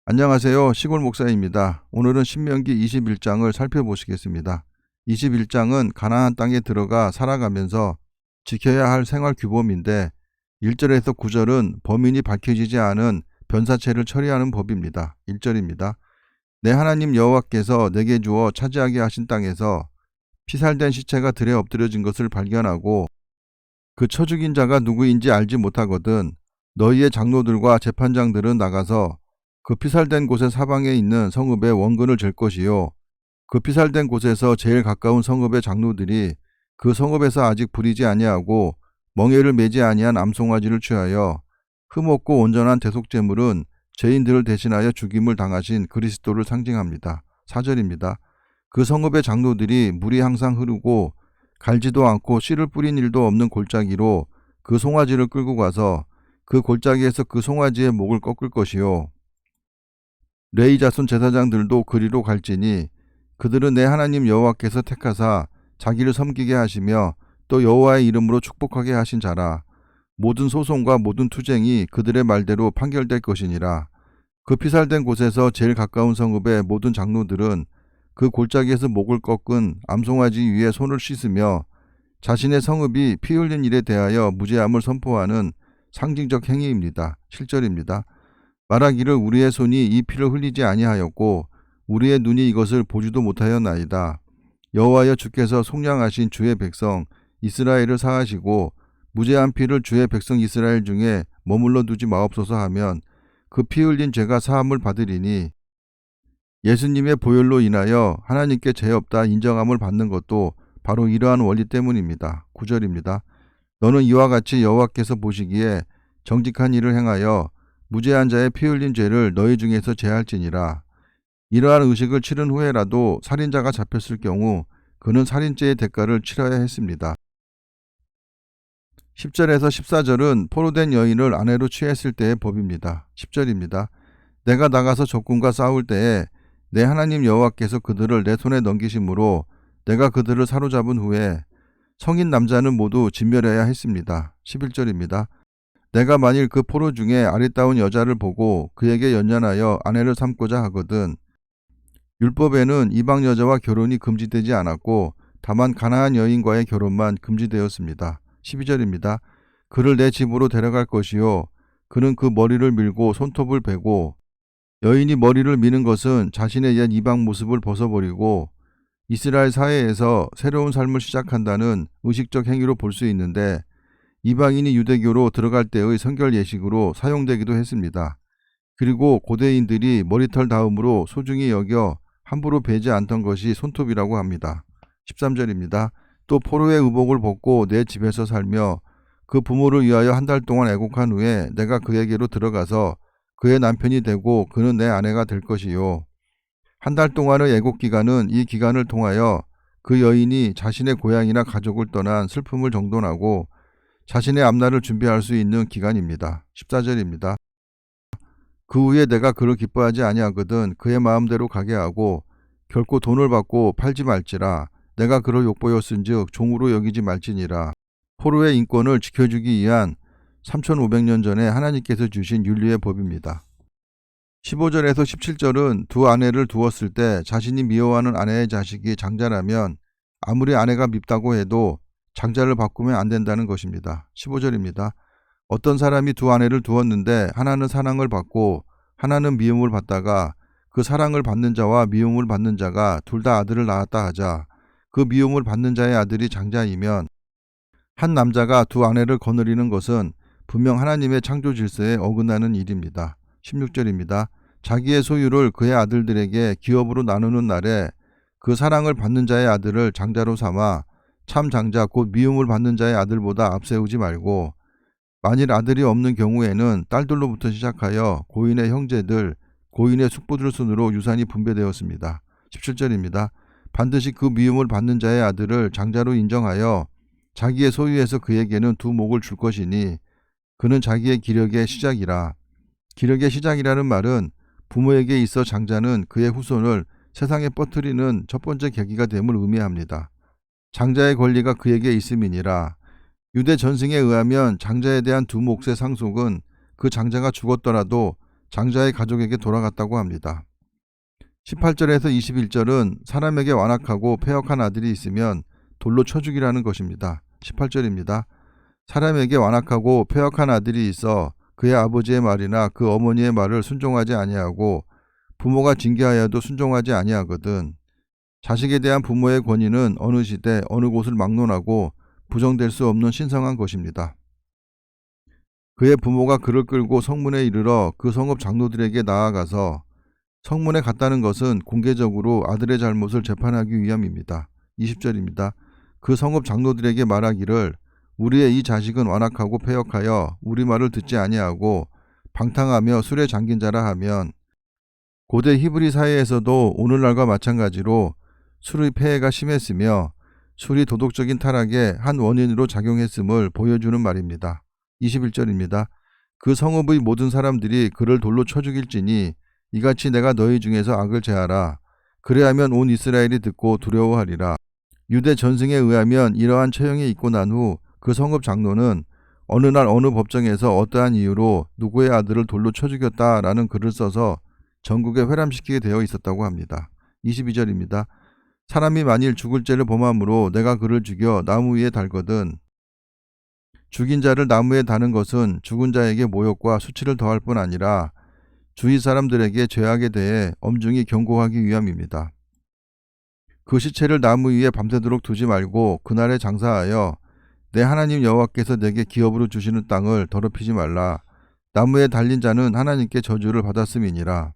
안녕하세요. 시골 목사입니다. 오늘은 신명기 21장을 살펴보시겠습니다. 21장은 가나안 땅에 들어가 살아가면서 지켜야 할 생활 규범인데 1절에서 9절은 범인이 밝혀지지 않은 변사체를 처리하는 법입니다. 1절입니다. 내 하나님 여호와께서 내게 주어 차지하게 하신 땅에서 피살된 시체가 들에 엎드려진 것을 발견하고 그 쳐 죽인 자가 누구인지 알지 못하거든 너희의 장로들과 재판장들은 나가서 그 피살된 곳의 사방에 있는 성읍의 원근을 잴 것이요 그 피살된 곳에서 제일 가까운 성읍의 장로들이 그 성읍에서 아직 부리지 아니하고 멍에를 매지 아니한 암송아지를 취하여 흠없고 온전한 대속제물은 죄인들을 대신하여 죽임을 당하신 그리스도를 상징합니다. 4절입니다. 그 성읍의 장로들이 물이 항상 흐르고 갈지도 않고 씨를 뿌린 일도 없는 골짜기로 그 송아지를 끌고 가서 그 골짜기에서 그 송아지의 목을 꺾을 것이요 레위 자손 제사장들도 그리로 갈지니 그들은 내 하나님 여호와께서 택하사 자기를 섬기게 하시며 또 여호와의 이름으로 축복하게 하신 자라. 모든 소송과 모든 투쟁이 그들의 말대로 판결될 것이니라. 그 피살된 곳에서 제일 가까운 성읍의 모든 장로들은 그 골짜기에서 목을 꺾은 암송아지 위에 손을 씻으며 자신의 성읍이 피 흘린 일에 대하여 무죄함을 선포하는 상징적 행위입니다. 7절입니다. 말하기를 우리의 손이 이 피를 흘리지 아니하였고 우리의 눈이 이것을 보지도 못하였나이다. 여호와여 주께서 속량하신 주의 백성 이스라엘을 사하시고 무죄한 피를 주의 백성 이스라엘 중에 머물러 두지 마옵소서 하면 그 피 흘린 죄가 사함을 받으리니 예수님의 보혈로 인하여 하나님께 죄 없다 인정함을 받는 것도 바로 이러한 원리 때문입니다. 9절입니다. 너는 이와 같이 여호와께서 보시기에 정직한 일을 행하여 무죄한 자의 피 흘린 죄를 너희 중에서 제할지니라. 이러한 의식을 치른 후에라도 살인자가 잡혔을 경우 그는 살인죄의 대가를 치러야 했습니다. 10절에서 14절은 포로된 여인을 아내로 취했을 때의 법입니다. 10절입니다. 내가 나가서 적군과 싸울 때에 내 하나님 여호와께서 그들을 내 손에 넘기심으로 내가 그들을 사로잡은 후에 성인 남자는 모두 진멸해야 했습니다. 11절입니다. 내가 만일 그 포로 중에 아리따운 여자를 보고 그에게 연연하여 아내를 삼고자 하거든 율법에는 이방 여자와 결혼이 금지되지 않았고 다만 가나안 여인과의 결혼만 금지되었습니다. 12절입니다. 그를 내 집으로 데려갈 것이요 그는 그 머리를 밀고 손톱을 베고 여인이 머리를 미는 것은 자신의 옛 이방 모습을 벗어버리고 이스라엘 사회에서 새로운 삶을 시작한다는 의식적 행위로 볼 수 있는데 이방인이 유대교로 들어갈 때의 성결 예식으로 사용되기도 했습니다. 그리고 고대인들이 머리털 다음으로 소중히 여겨 함부로 베지 않던 것이 손톱이라고 합니다. 13절입니다. 또 포로의 의복을 벗고 내 집에서 살며 그 부모를 위하여 한 달 동안 애곡한 후에 내가 그에게로 들어가서 그의 남편이 되고 그는 내 아내가 될 것이요. 한 달 동안의 애곡 기간은 이 기간을 통하여 그 여인이 자신의 고향이나 가족을 떠난 슬픔을 정돈하고 자신의 앞날을 준비할 수 있는 기간입니다. 14절입니다. 그 후에 내가 그를 기뻐하지 아니하거든 그의 마음대로 가게 하고 결코 돈을 받고 팔지 말지라. 내가 그를 욕보였은즉 종으로 여기지 말지니라. 포로의 인권을 지켜주기 위한 3500년 전에 하나님께서 주신 윤리의 법입니다. 15절에서 17절은 두 아내를 두었을 때 자신이 미워하는 아내의 자식이 장자라면 아무리 아내가 밉다고 해도 장자를 바꾸면 안 된다는 것입니다. 15절입니다. 어떤 사람이 두 아내를 두었는데 하나는 사랑을 받고 하나는 미움을 받다가 그 사랑을 받는 자와 미움을 받는 자가 둘 다 아들을 낳았다 하자 그 미움을 받는 자의 아들이 장자이면 한 남자가 두 아내를 거느리는 것은 분명 하나님의 창조 질서에 어긋나는 일입니다. 16절입니다. 자기의 소유를 그의 아들들에게 기업으로 나누는 날에 그 사랑을 받는 자의 아들을 장자로 삼아 참 장자 곧 미움을 받는 자의 아들보다 앞세우지 말고 만일 아들이 없는 경우에는 딸들로부터 시작하여 고인의 형제들, 고인의 숙부들 순으로 유산이 분배되었습니다. 17절입니다. 반드시 그 미움을 받는 자의 아들을 장자로 인정하여 자기의 소유에서 그에게는 두 목을 줄 것이니 그는 자기의 기력의 시작이라. 기력의 시작이라는 말은 부모에게 있어 장자는 그의 후손을 세상에 뻗뜨리는 첫 번째 계기가 됨을 의미합니다. 장자의 권리가 그에게 있음이니라. 유대 전승에 의하면 장자에 대한 두 몫의 상속은 그 장자가 죽었더라도 장자의 가족에게 돌아갔다고 합니다. 18절에서 21절은 사람에게 완악하고 패역한 아들이 있으면 돌로 쳐 죽이라는 것입니다. 18절입니다. 사람에게 완악하고 패역한 아들이 있어 그의 아버지의 말이나 그 어머니의 말을 순종하지 아니하고 부모가 징계하여도 순종하지 아니하거든. 자식에 대한 부모의 권위는 어느 시대 어느 곳을 막론하고 부정될 수 없는 신성한 것입니다. 그의 부모가 그를 끌고 성문에 이르러 그 성읍 장로들에게 나아가서 성문에 갔다는 것은 공개적으로 아들의 잘못을 재판하기 위함입니다. 20절입니다. 그 성읍 장로들에게 말하기를 우리의 이 자식은 완악하고 패역하여 우리 말을 듣지 아니하고 방탕하며 술에 잠긴 자라 하면 고대 히브리 사회에서도 오늘날과 마찬가지로 술의 폐해가 심했으며 술이 도덕적인 타락의 한 원인으로 작용했음을 보여주는 말입니다. 21절입니다. 그 성읍의 모든 사람들이 그를 돌로 쳐 죽일지니 이같이 내가 너희 중에서 악을 제하라. 그래야면 온 이스라엘이 듣고 두려워하리라. 유대 전승에 의하면 이러한 처형이 있고 난 후 그 성읍 장로는 어느 날 어느 법정에서 어떠한 이유로 누구의 아들을 돌로 쳐 죽였다라는 글을 써서 전국에 회람시키게 되어 있었다고 합니다. 22절입니다. 사람이 만일 죽을 죄를 범함으로 내가 그를 죽여 나무 위에 달거든 죽인 자를 나무에 다는 것은 죽은 자에게 모욕과 수치를 더할 뿐 아니라 주위 사람들에게 죄악에 대해 엄중히 경고하기 위함입니다. 그 시체를 나무 위에 밤새도록 두지 말고 그날에 장사하여 내 하나님 여호와께서 내게 기업으로 주시는 땅을 더럽히지 말라. 나무에 달린 자는 하나님께 저주를 받았음이니라.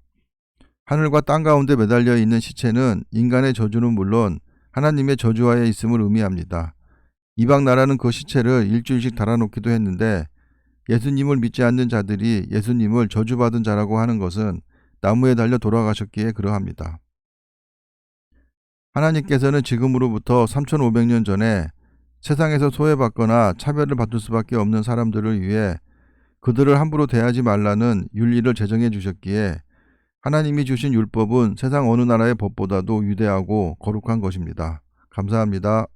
하늘과 땅 가운데 매달려 있는 시체는 인간의 저주는 물론 하나님의 저주하에 있음을 의미합니다. 이방 나라는 그 시체를 일주일씩 달아놓기도 했는데 예수님을 믿지 않는 자들이 예수님을 저주받은 자라고 하는 것은 나무에 달려 돌아가셨기에 그러합니다. 하나님께서는 지금으로부터 3500년 전에 세상에서 소외받거나 차별을 받을 수밖에 없는 사람들을 위해 그들을 함부로 대하지 말라는 윤리를 제정해 주셨기에 하나님이 주신 율법은 세상 어느 나라의 법보다도 위대하고 거룩한 것입니다. 감사합니다.